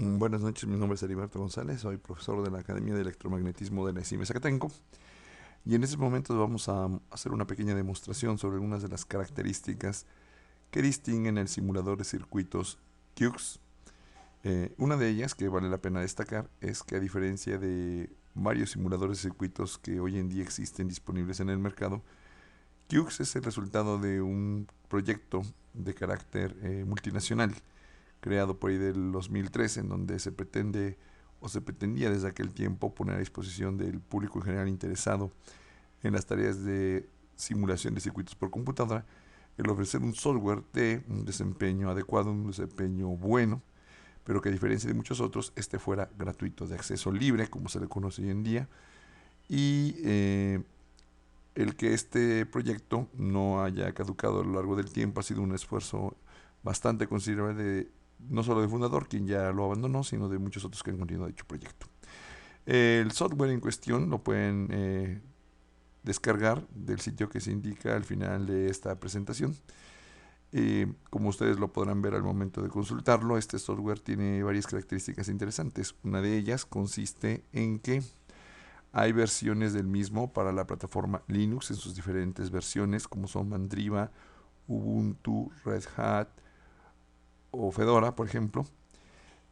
Buenas noches, mi nombre es Heriberto González, soy profesor de la Academia de Electromagnetismo de la ESIME Zacatenco y en estos momentos vamos a hacer una pequeña demostración sobre algunas de las características que distinguen el simulador de circuitos QX. Una de ellas que vale la pena destacar es que a diferencia de varios simuladores de circuitos que hoy en día existen disponibles en el mercado, QX es el resultado de un proyecto de carácter multinacional creado por ahí del 2013, en donde se pretende o se pretendía desde aquel tiempo poner a disposición del público en general interesado en las tareas de simulación de circuitos por computadora, el ofrecer un software de un desempeño adecuado, un desempeño bueno, pero que a diferencia de muchos otros, este fuera gratuito, de acceso libre, como se le conoce hoy en día, y el que este proyecto no haya caducado a lo largo del tiempo ha sido un esfuerzo bastante considerable de no solo del fundador, quien ya lo abandonó, sino de muchos otros que han continuado dicho proyecto. El software en cuestión lo pueden descargar del sitio que se indica al final de esta presentación. Como ustedes lo podrán ver al momento de consultarlo, este software tiene varias características interesantes. Una de ellas consiste en que hay versiones del mismo para la plataforma Linux en sus diferentes versiones, como son Mandriva, Ubuntu, Red Hat o Fedora, por ejemplo.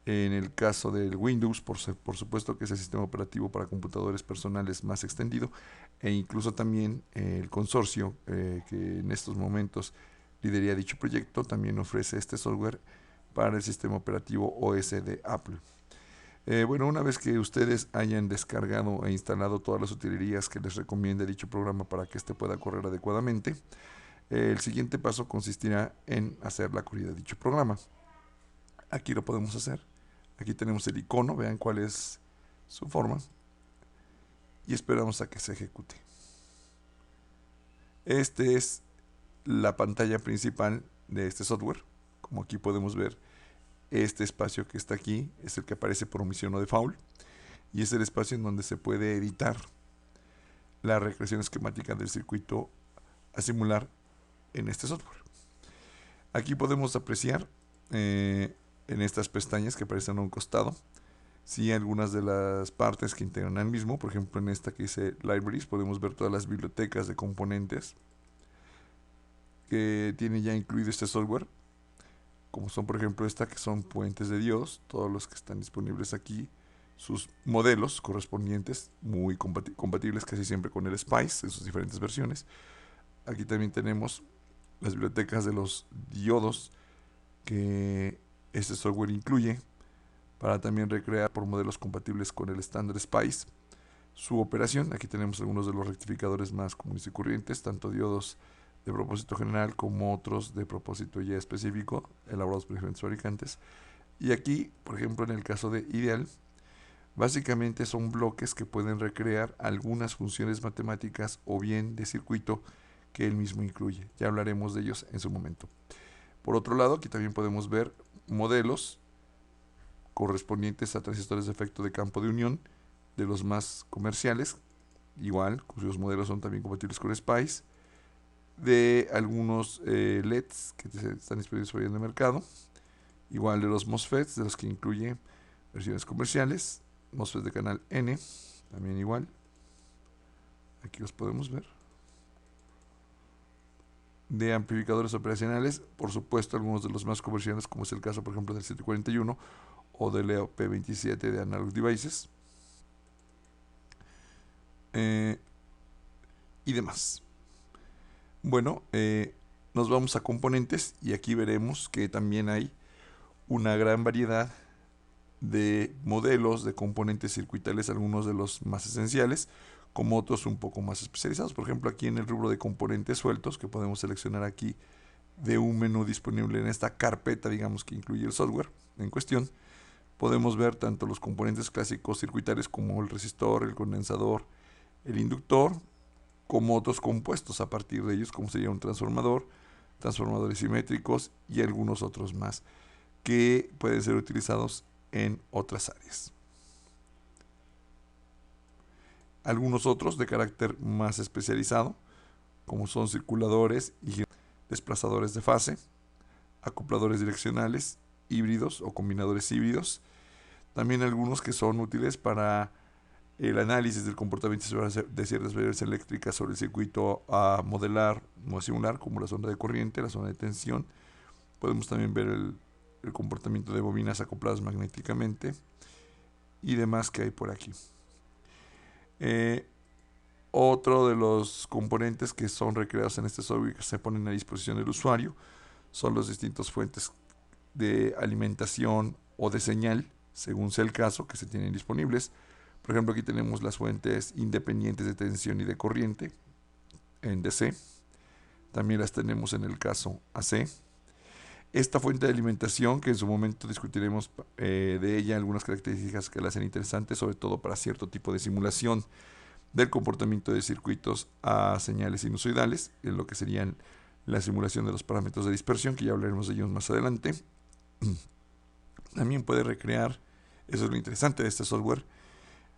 En el caso del Windows, por supuesto que es el sistema operativo para computadores personales más extendido, e incluso también el consorcio que en estos momentos lidera dicho proyecto también ofrece este software para el sistema operativo OS de Apple. Bueno, una vez que ustedes hayan descargado e instalado todas las utilerías que les recomienda dicho programa para que éste pueda correr adecuadamente, el siguiente paso consistirá en hacer la corrida de dicho programa. Aquí lo podemos hacer. Aquí tenemos el icono, vean cuál es su forma y esperamos a que se ejecute. Este es la pantalla principal de este software. Como aquí podemos ver, este espacio que está aquí es el que aparece por omisión o default y es el espacio en donde se puede editar la recreación esquemática del circuito a simular en este software. Aquí podemos apreciar en estas pestañas que aparecen a un costado sí, algunas de las partes que integran al mismo. Por ejemplo, en esta que dice Libraries podemos ver todas las bibliotecas de componentes que tiene ya incluido este software, como son por ejemplo esta que son puentes de diodos, todos los que están disponibles aquí, sus modelos correspondientes, muy compatibles casi siempre con el SPICE en sus diferentes versiones. Aquí también tenemos las bibliotecas de los diodos que este software incluye para también recrear por modelos compatibles con el estándar SPICE su operación. Aquí tenemos algunos de los rectificadores más comunes y corrientes, tanto diodos de propósito general como otros de propósito ya específico, elaborados por diferentes fabricantes. Y aquí, por ejemplo, en el caso de Ideal, básicamente son bloques que pueden recrear algunas funciones matemáticas o bien de circuito que él mismo incluye. Ya hablaremos de ellos en su momento. Por otro lado, aquí también podemos ver modelos correspondientes a transistores de efecto de campo de unión de los más comerciales, igual, cuyos modelos son también compatibles con SPICE, de algunos LEDs que están disponibles hoy en el mercado, igual de los MOSFETs, de los que incluye versiones comerciales, MOSFETs de canal N, también igual, aquí los podemos ver, de amplificadores operacionales, por supuesto algunos de los más comerciales, como es el caso por ejemplo del 741 o del EOP27 de Analog Devices, y demás. Bueno, nos vamos a componentes y aquí veremos que también hay una gran variedad de modelos de componentes circuitales, algunos de los más esenciales, como otros un poco más especializados. Por ejemplo, aquí en el rubro de componentes sueltos, que podemos seleccionar aquí de un menú disponible en esta carpeta, digamos, que incluye el software en cuestión, podemos ver tanto los componentes clásicos circuitales como el resistor, el condensador, el inductor, como otros compuestos a partir de ellos, como sería un transformador, transformadores simétricos y algunos otros más que pueden ser utilizados en otras áreas. Algunos otros de carácter más especializado, como son circuladores y desplazadores de fase, acopladores direccionales, híbridos o combinadores híbridos, También algunos que son útiles para el análisis del comportamiento de ciertas variables eléctricas sobre el circuito a modelar o a simular, como la zona de corriente, la zona de tensión. Podemos también ver el comportamiento de bobinas acopladas magnéticamente y demás que hay por aquí. Otro de los componentes que son recreados en este software que se ponen a disposición del usuario son las distintas fuentes de alimentación o de señal, según sea el caso, que se tienen disponibles. Por ejemplo, aquí tenemos las fuentes independientes de tensión y de corriente en DC. También las tenemos en el caso AC. Esta fuente de alimentación, que en su momento discutiremos de ella algunas características que la hacen interesante, sobre todo para cierto tipo de simulación del comportamiento de circuitos a señales sinusoidales, en lo que serían la simulación de los parámetros de dispersión, que ya hablaremos de ellos más adelante. También puede recrear, eso es lo interesante de este software,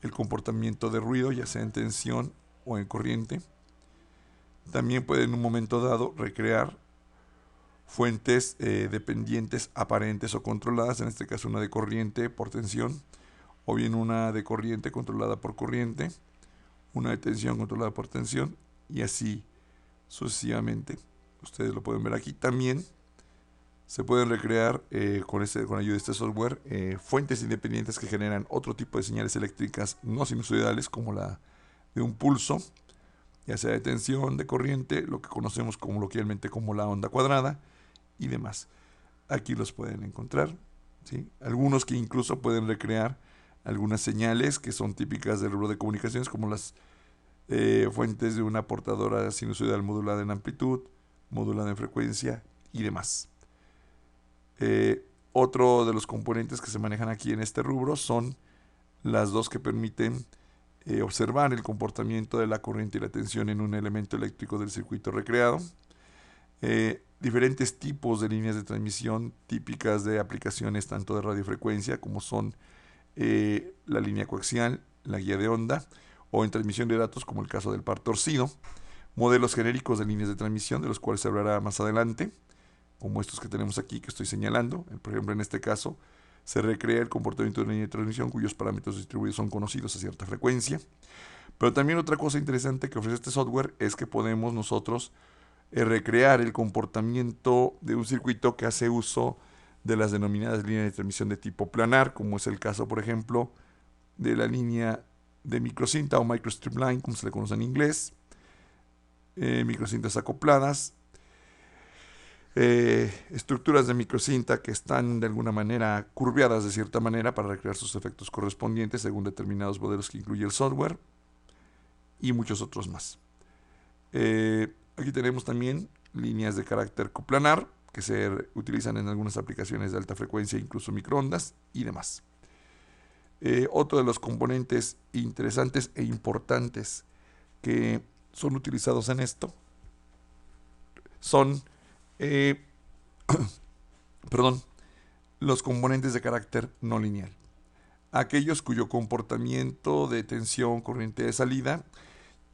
el comportamiento de ruido, ya sea en tensión o en corriente. También puede en un momento dado recrear fuentes dependientes aparentes o controladas, en este caso una de corriente por tensión, o bien una de corriente controlada por corriente, una de tensión controlada por tensión, y así sucesivamente. Ustedes lo pueden ver aquí. También se pueden recrear con ayuda de este software fuentes independientes que generan otro tipo de señales eléctricas no sinusoidales, como la de un pulso, ya sea de tensión, de corriente, lo que conocemos coloquialmente como la onda cuadrada y demás. Aquí los pueden encontrar, ¿sí? Algunos que incluso pueden recrear algunas señales que son típicas del rubro de comunicaciones, como las fuentes de una portadora sinusoidal modulada en amplitud, modulada en frecuencia y demás. Otro de los componentes que se manejan aquí en este rubro son las dos que permiten observar el comportamiento de la corriente y la tensión en un elemento eléctrico del circuito recreado. Diferentes tipos de líneas de transmisión típicas de aplicaciones tanto de radiofrecuencia como son la línea coaxial, la guía de onda, o en transmisión de datos como el caso del par torcido. Modelos genéricos de líneas de transmisión, de los cuales se hablará más adelante, como estos que tenemos aquí que estoy señalando. Por ejemplo, en este caso se recrea el comportamiento de una línea de transmisión cuyos parámetros distribuidos son conocidos a cierta frecuencia. Pero también otra cosa interesante que ofrece este software es que podemos nosotros recrear el comportamiento de un circuito que hace uso de las denominadas líneas de transmisión de tipo planar, como es el caso, por ejemplo, de la línea de microcinta o microstrip line, como se le conoce en inglés, microcintas acopladas, estructuras de microcinta que están de alguna manera curveadas de cierta manera para recrear sus efectos correspondientes según determinados modelos que incluye el software, y muchos otros más. Aquí tenemos también líneas de carácter coplanar que se utilizan en algunas aplicaciones de alta frecuencia, incluso microondas y demás. Otro de los componentes interesantes e importantes que son utilizados en esto son los componentes de carácter no lineal, aquellos cuyo comportamiento de tensión, corriente de salida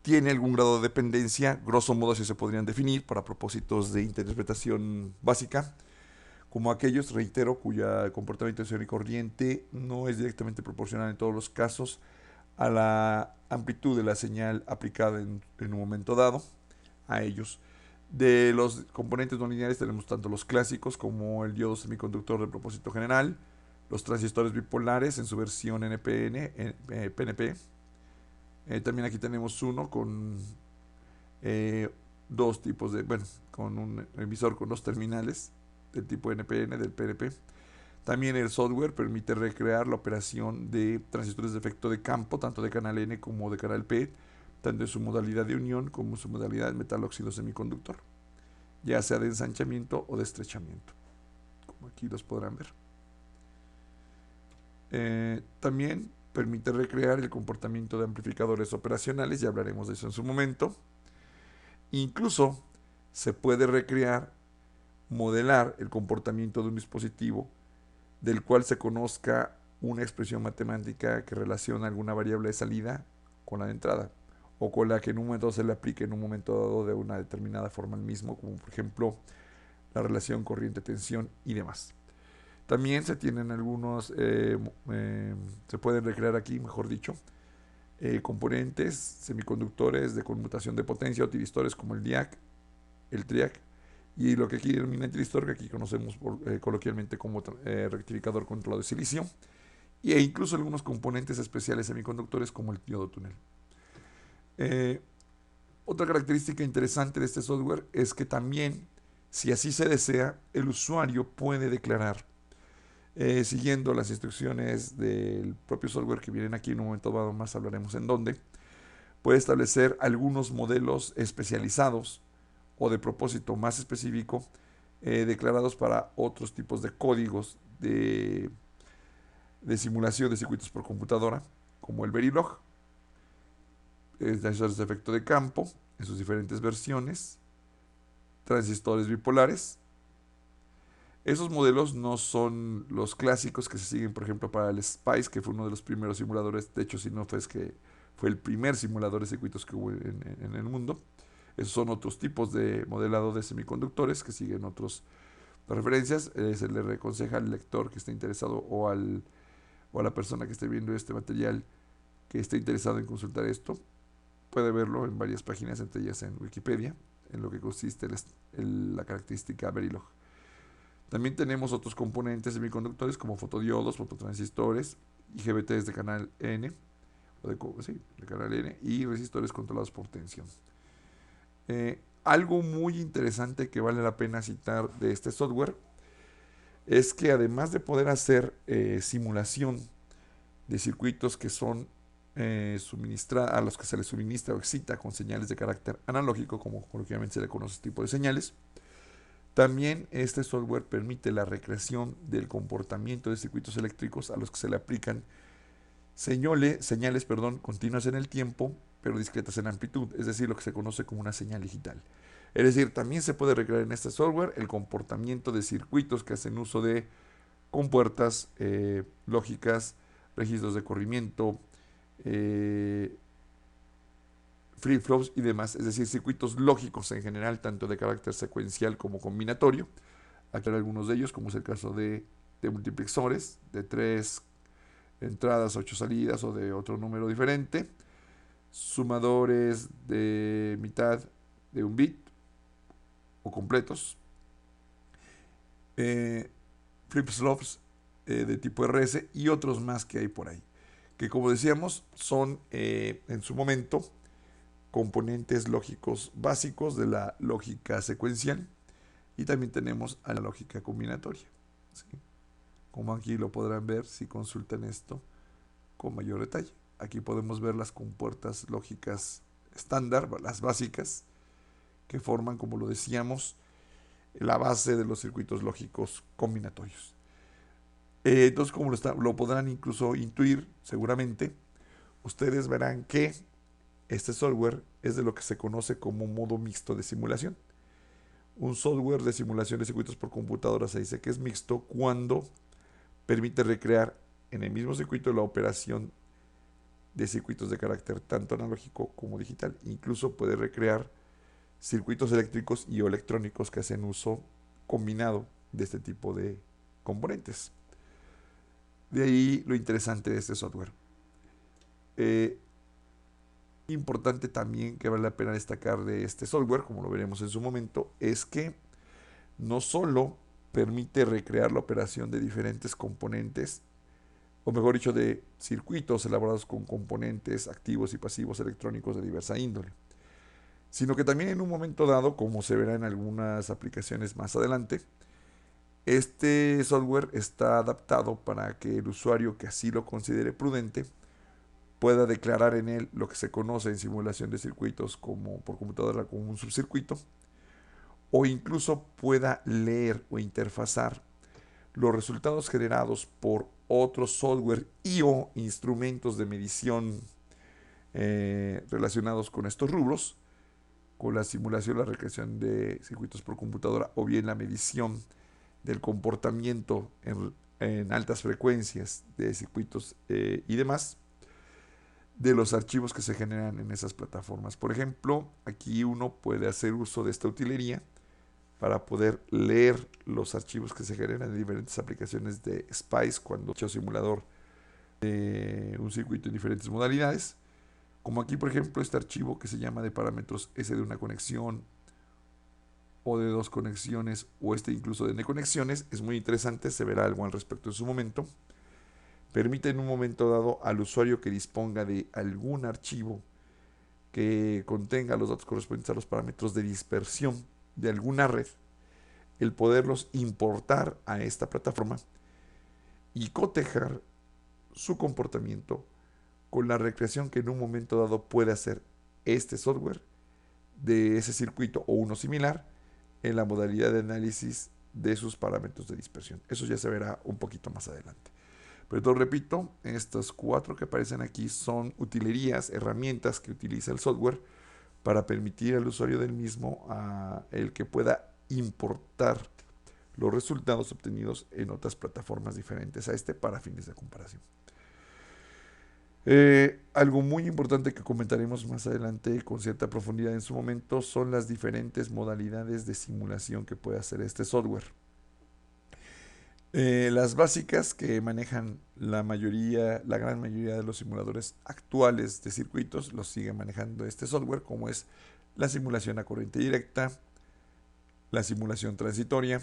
tiene algún grado de dependencia, grosso modo así se podrían definir para propósitos de interpretación básica, como aquellos, reitero, cuya comportamiento de tensión y corriente no es directamente proporcional en todos los casos a la amplitud de la señal aplicada en un momento dado a ellos. De los componentes no lineales tenemos tanto los clásicos como el diodo semiconductor de propósito general, los transistores bipolares en su versión NPN, PNP. También aquí tenemos uno con dos tipos de, con un emisor con dos terminales del tipo NPN, del PNP. También el software permite recrear la operación de transistores de efecto de campo, tanto de canal N como de canal P, tanto en su modalidad de unión como en su modalidad de metal óxido semiconductor, ya sea de ensanchamiento o de estrechamiento, como aquí los podrán ver. También permite recrear el comportamiento de amplificadores operacionales, ya hablaremos de eso en su momento. Incluso se puede recrear, modelar el comportamiento de un dispositivo del cual se conozca una expresión matemática que relaciona alguna variable de salida con la de entrada, o con la que en un momento se le aplique en un momento dado de una determinada forma al mismo, como por ejemplo la relación corriente-tensión y demás. También se tienen algunos, se pueden recrear aquí, mejor dicho, componentes semiconductores de conmutación de potencia o tiristores como el DIAC, el TRIAC, y lo que aquí denomina el tiristor, que aquí conocemos coloquialmente como rectificador controlado de silicio, e incluso algunos componentes especiales semiconductores como el diodo túnel. Otra característica interesante de este software es que también, si así se desea, el usuario puede declarar, siguiendo las instrucciones del propio software que vienen aquí, en un momento dado más hablaremos en dónde, puede establecer algunos modelos especializados o de propósito más específico, declarados para otros tipos de códigos de simulación de circuitos por computadora, como el Verilog, transistores de efecto de campo en sus diferentes versiones, transistores bipolares. Esos modelos no son los clásicos que se siguen, por ejemplo, para el SPICE, que fue uno de los primeros simuladores, de hecho, si no fue, es que fue el primer simulador de circuitos que hubo en el mundo. Esos son otros tipos de modelado de semiconductores que siguen otras referencias. Se le aconseja al lector que esté interesado o a la persona que esté viendo este material que esté interesado en consultar esto, puede verlo en varias páginas, entre ellas en Wikipedia, en lo que consiste la característica Verilog. También tenemos otros componentes semiconductores como fotodiodos, fototransistores, IGBTs de canal N, de canal N, y resistores controlados por tensión. Algo muy interesante que vale la pena citar de este software es que además de poder hacer simulación de circuitos que son a los que se les suministra o excita con señales de carácter analógico, como coloquialmente se le conoce este tipo de señales, también este software permite la recreación del comportamiento de circuitos eléctricos a los que se le aplican señales continuas en el tiempo, pero discretas en amplitud, es decir, lo que se conoce como una señal digital. Es decir, también se puede recrear en este software el comportamiento de circuitos que hacen uso de compuertas lógicas, registros de corrimiento, flip-flops y demás, es decir, circuitos lógicos en general, tanto de carácter secuencial como combinatorio. Aquí hay algunos de ellos, como es el caso de multiplexores de 3 entradas, 8 salidas o de otro número diferente, sumadores de mitad de un bit o completos, flip-flops de tipo RS y otros más que hay por ahí, que como decíamos son en su momento componentes lógicos básicos de la lógica secuencial, y también tenemos a la lógica combinatoria, ¿sí? Como aquí lo podrán ver si consultan esto con mayor detalle. Aquí podemos ver las compuertas lógicas estándar, las básicas, que forman, como lo decíamos, la base de los circuitos lógicos combinatorios. Entonces, como lo podrán incluso intuir, seguramente, ustedes verán que este software es de lo que se conoce como modo mixto de simulación. Un software de simulación de circuitos por computadora se dice que es mixto cuando permite recrear en el mismo circuito la operación de circuitos de carácter tanto analógico como digital. Incluso puede recrear circuitos eléctricos y electrónicos que hacen uso combinado de este tipo de componentes. De ahí lo interesante de este software. Importante también que vale la pena destacar de este software, como lo veremos en su momento, es que no solo permite recrear la operación de diferentes componentes, o mejor dicho, de circuitos elaborados con componentes activos y pasivos electrónicos de diversa índole, sino que también en un momento dado, como se verá en algunas aplicaciones más adelante, este software está adaptado para que el usuario que así lo considere prudente pueda declarar en él lo que se conoce en simulación de circuitos como por computadora como un subcircuito, o incluso pueda leer o interfazar los resultados generados por otros software y o instrumentos de medición relacionados con estos rubros, con la simulación, la recreación de circuitos por computadora o bien la medición del comportamiento en altas frecuencias de circuitos y demás, de los archivos que se generan en esas plataformas. Por ejemplo, aquí uno puede hacer uso de esta utilería para poder leer los archivos que se generan en diferentes aplicaciones de SPICE cuando he hecho simulador de un circuito en diferentes modalidades. Como aquí, por ejemplo, este archivo que se llama de parámetros S de una conexión o de dos conexiones, o este incluso de N conexiones, es muy interesante, se verá algo al respecto en su momento. Permite en un momento dado al usuario que disponga de algún archivo que contenga los datos correspondientes a los parámetros de dispersión de alguna red, el poderlos importar a esta plataforma y cotejar su comportamiento con la recreación que en un momento dado puede hacer este software de ese circuito o uno similar en la modalidad de análisis de sus parámetros de dispersión. Eso ya se verá un poquito más adelante. Pero todo repito, estos 4 que aparecen aquí son utilerías, herramientas que utiliza el software para permitir al usuario del mismo el que pueda importar los resultados obtenidos en otras plataformas diferentes a este para fines de comparación. Algo muy importante que comentaremos más adelante con cierta profundidad en su momento son las diferentes modalidades de simulación que puede hacer este software. Las básicas que manejan la gran mayoría de los simuladores actuales de circuitos los sigue manejando este software, como es la simulación a corriente directa, la simulación transitoria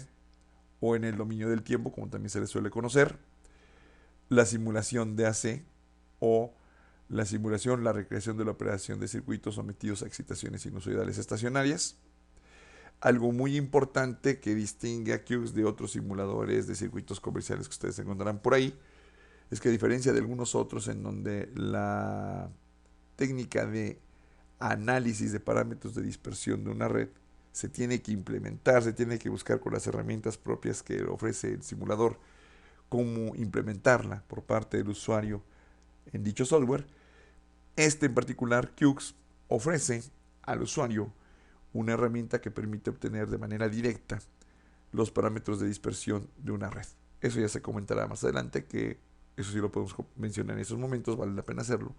o en el dominio del tiempo, como también se le suele conocer, la simulación de AC o la simulación, la recreación de la operación de circuitos sometidos a excitaciones sinusoidales estacionarias. Algo muy importante que distingue a QX de otros simuladores de circuitos comerciales que ustedes encontrarán por ahí es que a diferencia de algunos otros en donde la técnica de análisis de parámetros de dispersión de una red se tiene que implementar, se tiene que buscar con las herramientas propias que ofrece el simulador cómo implementarla por parte del usuario en dicho software. Este en particular, QX, ofrece al usuario una herramienta que permite obtener de manera directa los parámetros de dispersión de una red. Eso ya se comentará más adelante, que eso sí lo podemos mencionar en estos momentos, vale la pena hacerlo.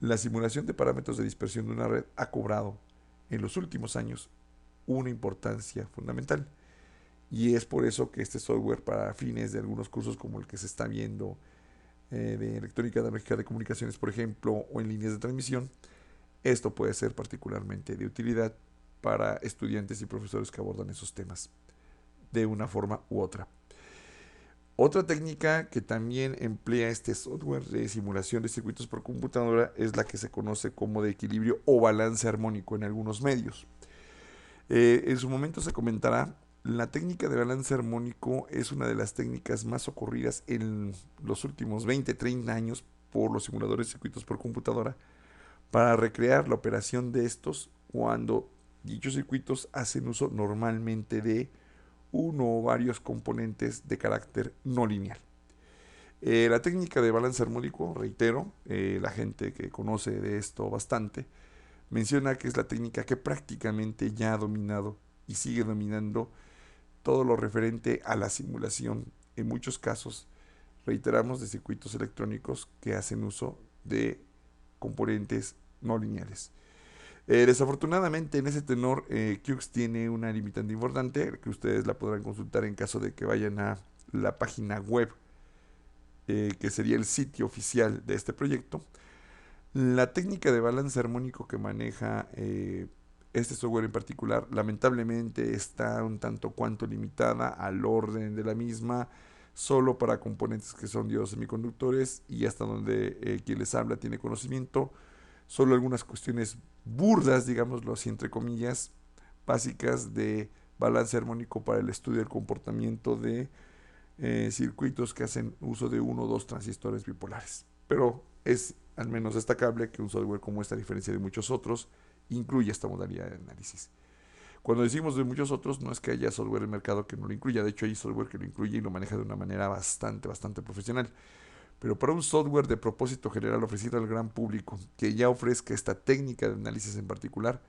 La simulación de parámetros de dispersión de una red ha cobrado en los últimos años una importancia fundamental. Y es por eso que este software, para fines de algunos cursos como el que se está viendo de electrónica analógica de comunicaciones, por ejemplo, o en líneas de transmisión, esto puede ser particularmente de utilidad para estudiantes y profesores que abordan esos temas de una forma u otra. Otra técnica que también emplea este software de simulación de circuitos por computadora es la que se conoce como de equilibrio o balance armónico en algunos medios. En su momento se comentará, la técnica de balance armónico es una de las técnicas más ocurridas en los últimos 20-30 años por los simuladores de circuitos por computadora para recrear la operación de estos cuando dichos circuitos hacen uso normalmente de uno o varios componentes de carácter no lineal. La técnica de balance armónico, reitero, la gente que conoce de esto bastante, menciona que es la técnica que prácticamente ya ha dominado y sigue dominando todo lo referente a la simulación, en muchos casos, reiteramos, de circuitos electrónicos que hacen uso de componentes no lineales. Desafortunadamente en ese tenor QX tiene una limitante importante que ustedes la podrán consultar en caso de que vayan a la página web que sería el sitio oficial de este proyecto. La técnica de balance armónico que maneja este software en particular lamentablemente está un tanto cuanto limitada al orden de la misma, solo para componentes que son diodos semiconductores, y hasta donde quien les habla tiene conocimiento, solo algunas cuestiones burdas, digámoslo así entre comillas, básicas de balance armónico para el estudio del comportamiento de circuitos que hacen uso de uno o dos transistores bipolares. Pero es al menos destacable que un software como esta, a diferencia de muchos otros, incluye esta modalidad de análisis. Cuando decimos de muchos otros, no es que haya software en el mercado que no lo incluya, de hecho hay software que lo incluye y lo maneja de una manera bastante profesional. Pero para un software de propósito general ofrecido al gran público que ya ofrezca esta técnica de análisis en particular,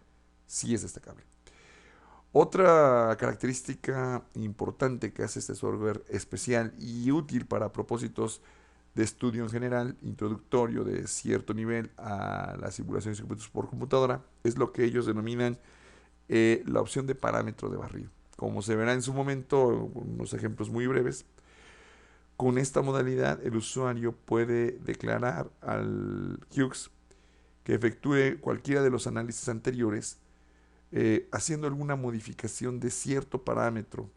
sí es destacable. Otra característica importante que hace este software especial y útil para propósitos de estudio en general, introductorio de cierto nivel a la simulación de circuitos por computadora, es lo que ellos denominan la opción de parámetro de barrido. Como se verá en su momento, unos ejemplos muy breves, con esta modalidad el usuario puede declarar al QX que efectúe cualquiera de los análisis anteriores, haciendo alguna modificación de cierto parámetro,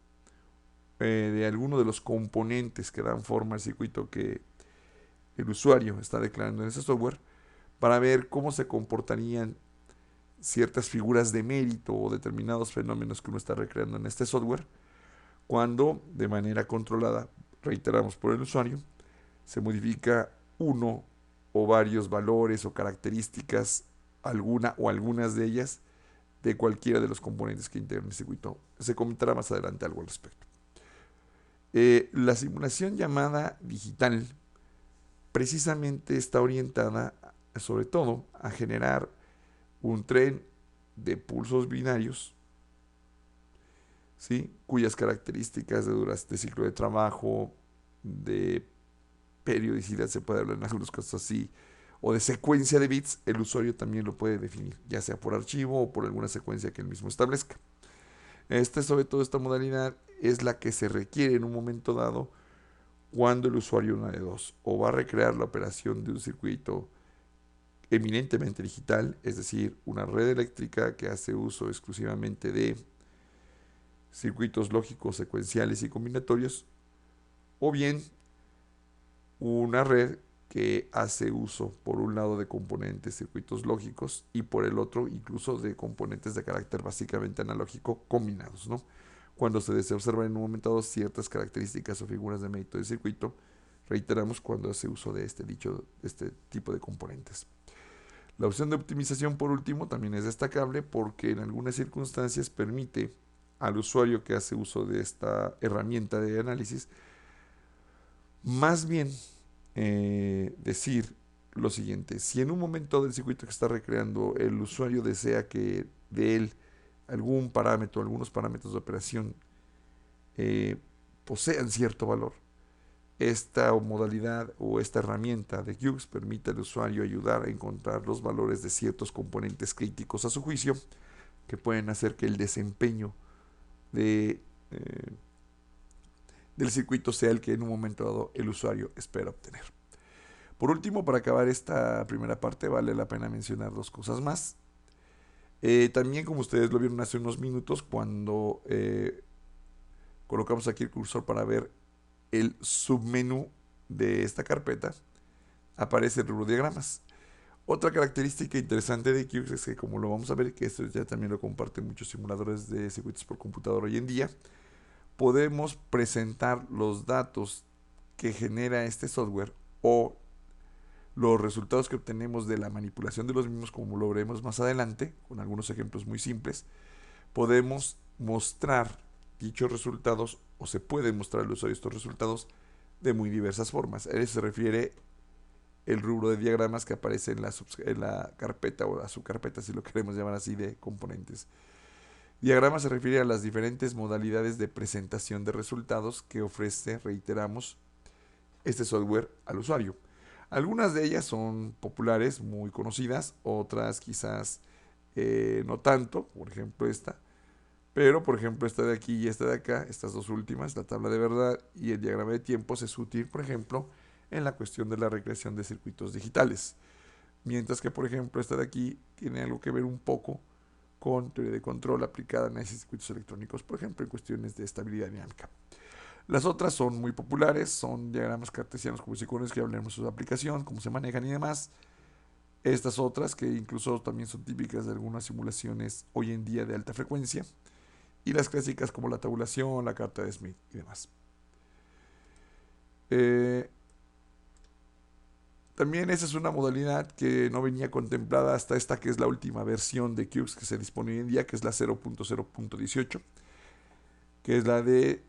de alguno de los componentes que dan forma al circuito que el usuario está declarando en ese software, para ver cómo se comportarían ciertas figuras de mérito o determinados fenómenos que uno está recreando en este software, cuando de manera controlada, reiteramos, por el usuario, se modifica uno o varios valores o características, alguna o algunas de ellas, de cualquiera de los componentes que integran el circuito. Se comentará más adelante algo al respecto. La simulación llamada digital precisamente está orientada sobre todo a generar un tren de pulsos binarios, ¿sí?, cuyas características de ciclo de trabajo, de periodicidad, se puede hablar en algunos casos así, o de secuencia de bits, el usuario también lo puede definir, ya sea por archivo o por alguna secuencia que él mismo establezca. Sobre todo esta modalidad es la que se requiere en un momento dado cuando el usuario, una de dos, o va a recrear la operación de un circuito eminentemente digital, es decir, una red eléctrica que hace uso exclusivamente de circuitos lógicos, secuenciales y combinatorios, o bien una red que hace uso por un lado de componentes, circuitos lógicos, y por el otro incluso de componentes de carácter básicamente analógico combinados, ¿no? Cuando se desea observar en un momento dado ciertas características o figuras de mérito del circuito, reiteramos cuando hace uso de este tipo de componentes. La opción de optimización, por último, también es destacable porque en algunas circunstancias permite al usuario que hace uso de esta herramienta de análisis más bien decir lo siguiente: si en un momento del circuito que está recreando el usuario desea que de él algún parámetro, algunos parámetros de operación posean cierto valor, esta modalidad o esta herramienta de QX permite al usuario ayudar a encontrar los valores de ciertos componentes críticos a su juicio que pueden hacer que el desempeño de, del circuito sea el que en un momento dado el usuario espera obtener. Por último, para acabar esta primera parte, vale la pena mencionar dos cosas más. También, como ustedes lo vieron hace unos minutos, cuando colocamos aquí el cursor para ver el submenú de esta carpeta, aparece el rubro diagramas. Otra característica interesante de QX es que, como lo vamos a ver, que esto ya también lo comparten muchos simuladores de circuitos por computador hoy en día, podemos presentar los datos que genera este software o los resultados que obtenemos de la manipulación de los mismos, como lo veremos más adelante, con algunos ejemplos muy simples. Podemos mostrar dichos resultados, o se pueden mostrar al usuario estos resultados de muy diversas formas. A eso se refiere el rubro de diagramas que aparece en la carpeta o la subcarpeta, si lo queremos llamar así, de componentes. Diagrama se refiere a las diferentes modalidades de presentación de resultados que ofrece, reiteramos, este software al usuario. Algunas de ellas son populares, muy conocidas, otras quizás no tanto, por ejemplo esta. Pero, por ejemplo, esta de aquí y esta de acá, estas dos últimas, la tabla de verdad y el diagrama de tiempos, es útil, por ejemplo, en la cuestión de la recreación de circuitos digitales. Mientras que, por ejemplo, esta de aquí tiene algo que ver un poco con teoría de control aplicada en esos circuitos electrónicos, por ejemplo, en cuestiones de estabilidad dinámica. Las otras son muy populares, son diagramas cartesianos como iconos, que hablemos de su aplicación, cómo se manejan y demás. Estas otras, que incluso también son típicas de algunas simulaciones hoy en día de alta frecuencia, y las clásicas como la tabulación, la carta de Smith y demás. También esa es una modalidad que no venía contemplada hasta esta, que es la última versión de QX que se dispone hoy en día, que es la 0.0.18, que es la de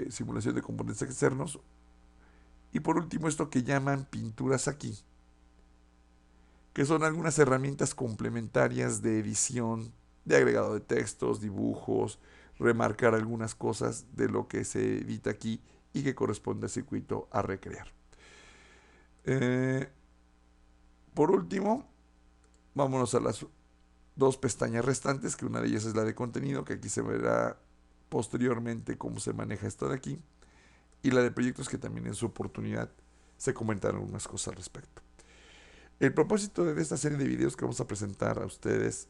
simulación de componentes externos. Y por último, esto que llaman pinturas aquí, que son algunas herramientas complementarias de edición, de agregado de textos, dibujos, remarcar algunas cosas de lo que se edita aquí y que corresponde al circuito a recrear. Por último, vámonos a las dos pestañas restantes, que una de ellas es la de contenido, que aquí se verá posteriormente cómo se maneja esto de aquí, y la de proyectos, que también en su oportunidad se comentaron algunas cosas al respecto. El propósito de esta serie de videos que vamos a presentar a ustedes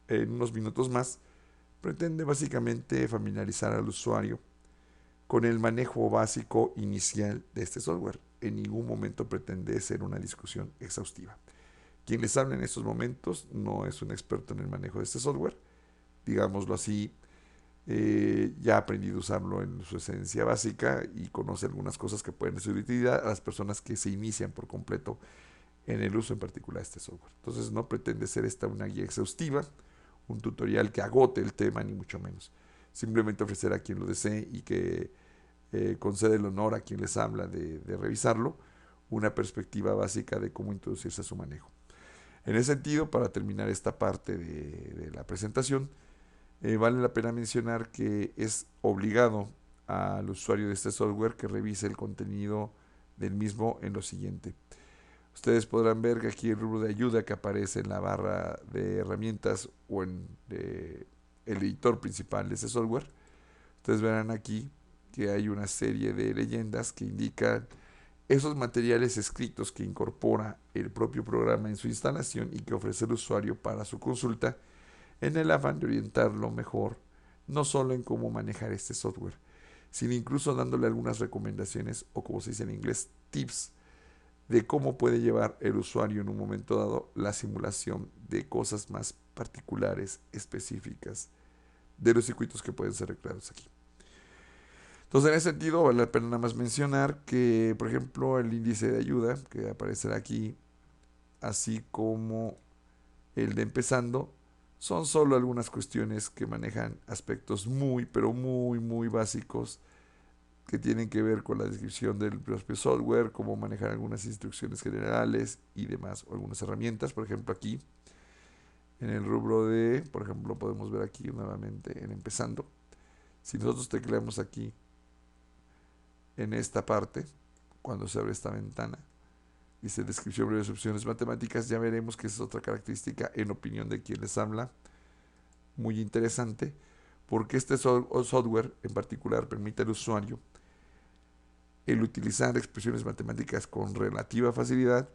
en unos minutos más pretende básicamente familiarizar al usuario con el manejo básico inicial de este software. En ningún momento pretende ser una discusión exhaustiva. Quien les habla en estos momentos no es un experto en el manejo de este software, digámoslo así. Ya ha aprendido a usarlo en su esencia básica y conoce algunas cosas que pueden ser de utilidad a las personas que se inician por completo en el uso en particular de este software. Entonces no pretende ser esta una guía exhaustiva, un tutorial que agote el tema, ni mucho menos. Simplemente ofrecer a quien lo desee y que concede el honor a quien les habla de revisarlo, una perspectiva básica de cómo introducirse a su manejo. En ese sentido, para terminar esta parte de la presentación, vale la pena mencionar que es obligado al usuario de este software que revise el contenido del mismo en lo siguiente. Ustedes podrán ver que aquí el rubro de ayuda que aparece en la barra de herramientas o en el editor principal de este software, ustedes verán aquí que hay una serie de leyendas que indican esos materiales escritos que incorpora el propio programa en su instalación y que ofrece el usuario para su consulta, en el afán de orientarlo mejor, no solo en cómo manejar este software, sino incluso dándole algunas recomendaciones, o como se dice en inglés, tips, de cómo puede llevar el usuario en un momento dado la simulación de cosas más particulares, específicas, de los circuitos que pueden ser recreados aquí. Entonces, en ese sentido, vale la pena nada más mencionar que, por ejemplo, el índice de ayuda, que aparecerá aquí, así como el de empezando, son solo algunas cuestiones que manejan aspectos muy, pero muy básicos que tienen que ver con la descripción del propio software, cómo manejar algunas instrucciones generales y demás, o algunas herramientas. Por ejemplo, aquí, en el rubro de, por ejemplo, podemos ver aquí nuevamente en empezando. Si nosotros tecleamos aquí, en esta parte, cuando se abre esta ventana, dice descripción breve de opciones matemáticas, ya veremos que es otra característica, en opinión de quien les habla, muy interesante, porque este software en particular permite al usuario el utilizar expresiones matemáticas con relativa facilidad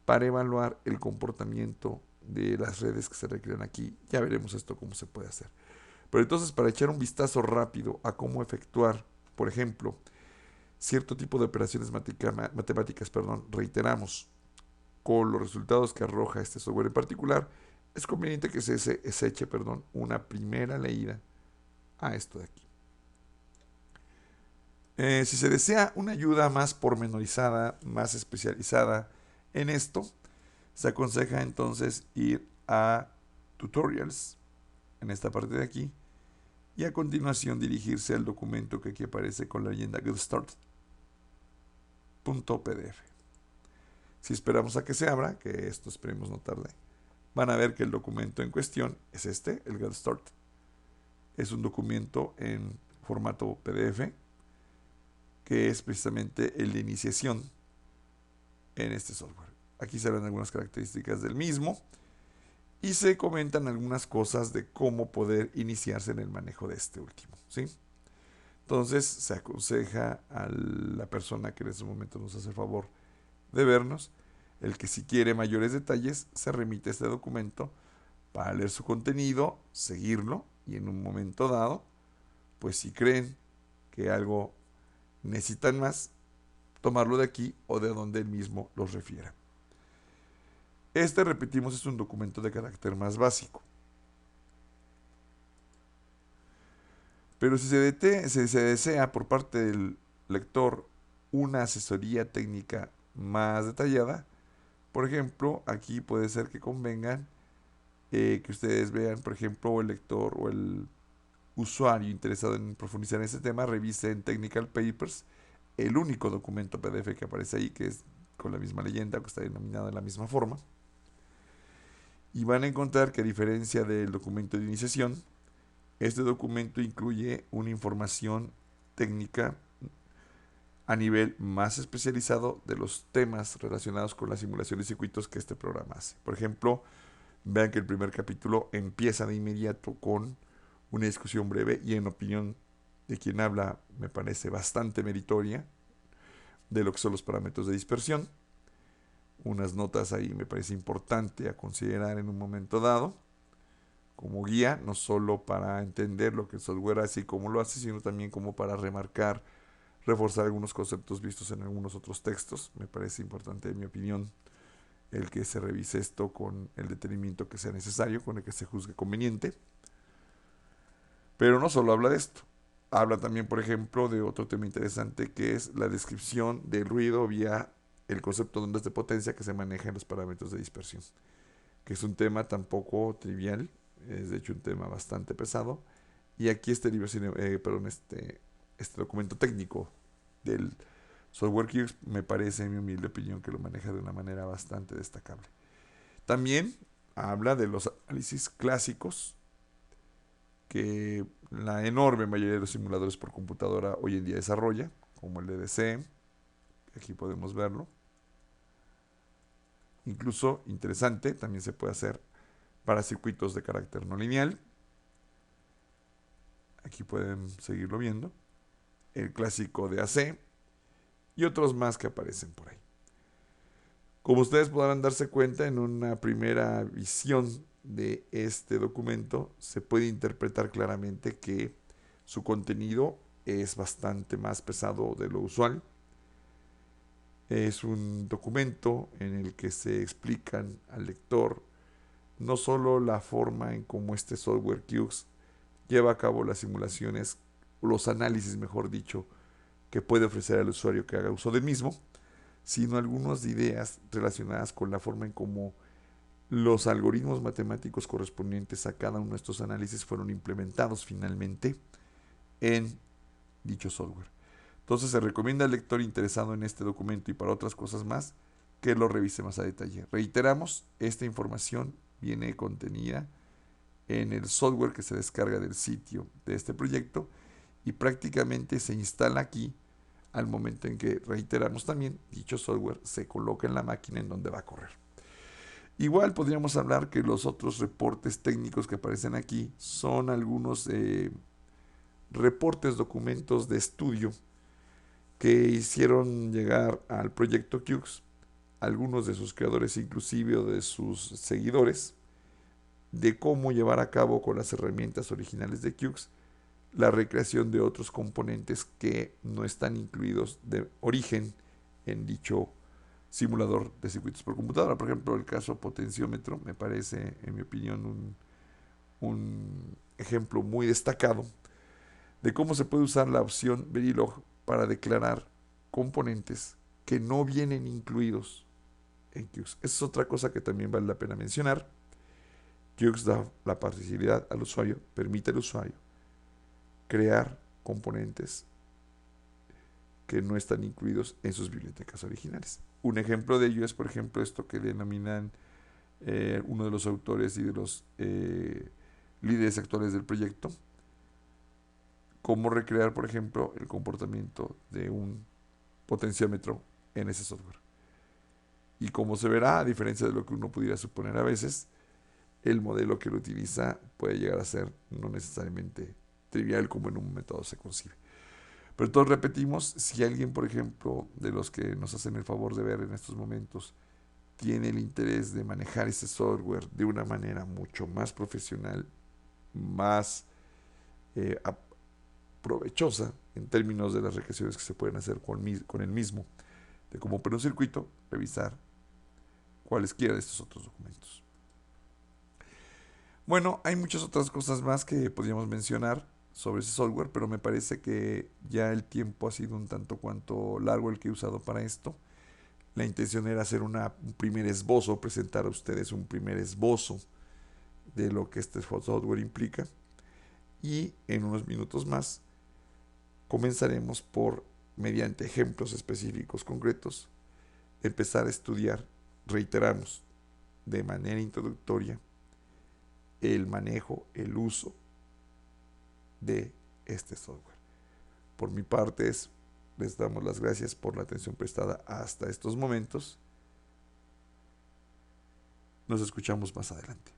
para evaluar el comportamiento de las redes que se recrean aquí. Ya veremos esto cómo se puede hacer. Pero entonces, para echar un vistazo rápido a cómo efectuar, por ejemplo, cierto tipo de operaciones matemáticas, reiteramos, con los resultados que arroja este software en particular, es conveniente que se eche una primera leída a esto de aquí. Si se desea una ayuda más pormenorizada, más especializada en esto, se aconseja entonces ir a Tutorials, en esta parte de aquí, y a continuación dirigirse al documento que aquí aparece con la leyenda getstart.pdf. Si esperamos a que se abra, que esto esperemos no tarde, van a ver que el documento en cuestión es este, el GetStart. Es un documento en formato PDF, que es precisamente el de iniciación en este software. Aquí se ven algunas características del mismo y se comentan algunas cosas de cómo poder iniciarse en el manejo de este último, ¿sí? Entonces se aconseja a la persona que en ese momento nos hace el favor de vernos, el que si quiere mayores detalles se remite a este documento para leer su contenido, seguirlo y en un momento dado, pues si creen que algo necesitan más, tomarlo de aquí o de donde él mismo los refiera. Este, repetimos, es un documento de carácter más básico. Pero si se desea por parte del lector una asesoría técnica más detallada, por ejemplo, aquí puede ser que convengan que ustedes vean, por ejemplo, el lector o el usuario interesado en profundizar en este tema, revise en Technical Papers el único documento PDF que aparece ahí, que es con la misma leyenda, que está denominado de la misma forma. Y van a encontrar que, a diferencia del documento de iniciación, este documento incluye una información técnica a nivel más especializado de los temas relacionados con la simulación de circuitos que este programa hace. Por ejemplo, vean que el primer capítulo empieza de inmediato con una discusión breve y en opinión de quien habla me parece bastante meritoria de lo que son los parámetros de dispersión. Unas notas ahí me parece importante a considerar en un momento dado como guía, no solo para entender lo que el software hace y cómo lo hace, sino también como para remarcar, reforzar algunos conceptos vistos en algunos otros textos. Me parece importante, en mi opinión, el que se revise esto con el detenimiento que sea necesario, con el que se juzgue conveniente. Pero no solo habla de esto, habla también, por ejemplo, de otro tema interesante que es la descripción del ruido vía el concepto de ondas de potencia que se maneja en los parámetros de dispersión, que es un tema tampoco trivial, es de hecho un tema bastante pesado, y aquí este libro, este documento técnico del software Qx me parece, en mi humilde opinión, que lo maneja de una manera bastante destacable. También habla de los análisis clásicos que la enorme mayoría de los simuladores por computadora hoy en día desarrolla, como el DDC, aquí podemos verlo. Incluso, interesante, también se puede hacer para circuitos de carácter no lineal. Aquí pueden seguirlo viendo. El clásico de AC y otros más que aparecen por ahí. Como ustedes podrán darse cuenta, en una primera visión de este documento se puede interpretar claramente que su contenido es bastante más pesado de lo usual. Es un documento en el que se explican al lector no solo la forma en cómo este software Qx lleva a cabo las simulaciones, los análisis, mejor dicho, que puede ofrecer al usuario que haga uso del mismo, sino algunas ideas relacionadas con la forma en cómo los algoritmos matemáticos correspondientes a cada uno de estos análisis fueron implementados finalmente en dicho software. Entonces se recomienda al lector interesado en este documento y para otras cosas más que lo revise más a detalle. Reiteramos, esta información viene contenida en el software que se descarga del sitio de este proyecto y prácticamente se instala aquí al momento en que, reiteramos también, dicho software se coloca en la máquina en donde va a correr. Igual podríamos hablar que los otros reportes técnicos que aparecen aquí son algunos reportes, documentos de estudio que hicieron llegar al proyecto Qx algunos de sus creadores, inclusive, o de sus seguidores, de cómo llevar a cabo con las herramientas originales de Qx la recreación de otros componentes que no están incluidos de origen en dicho simulador de circuitos por computadora. Por ejemplo, el caso potenciómetro me parece, en mi opinión, un ejemplo muy destacado de cómo se puede usar la opción Verilog para declarar componentes que no vienen incluidos en Qx. Esa es otra cosa que también vale la pena mencionar. Qx da la facilidad al usuario, permite al usuario crear componentes que no están incluidos en sus bibliotecas originales. Un ejemplo de ello es, por ejemplo, esto que denominan uno de los autores y de los líderes actuales del proyecto, cómo recrear, por ejemplo, el comportamiento de un potenciómetro en ese software. Y como se verá, a diferencia de lo que uno pudiera suponer a veces, el modelo que lo utiliza puede llegar a ser no necesariamente trivial como en un método se concibe. Pero todos repetimos, si alguien, por ejemplo, de los que nos hacen el favor de ver en estos momentos, tiene el interés de manejar ese software de una manera mucho más profesional, más provechosa en términos de las recreaciones que se pueden hacer con el mismo, de cómo operar un circuito, revisar cualesquiera de estos otros documentos. Bueno, hay muchas otras cosas más que podríamos mencionar sobre ese software, pero me parece que ya el tiempo ha sido un tanto cuanto largo el que he usado para esto. La intención era hacer un primer esbozo, presentar a ustedes un primer esbozo de lo que este software implica. Y en unos minutos más comenzaremos por, mediante ejemplos específicos concretos, empezar a estudiar, reiteramos, de manera introductoria, el manejo, el uso de este software. Por mi parte, les damos las gracias por la atención prestada hasta estos momentos. Nos escuchamos más adelante.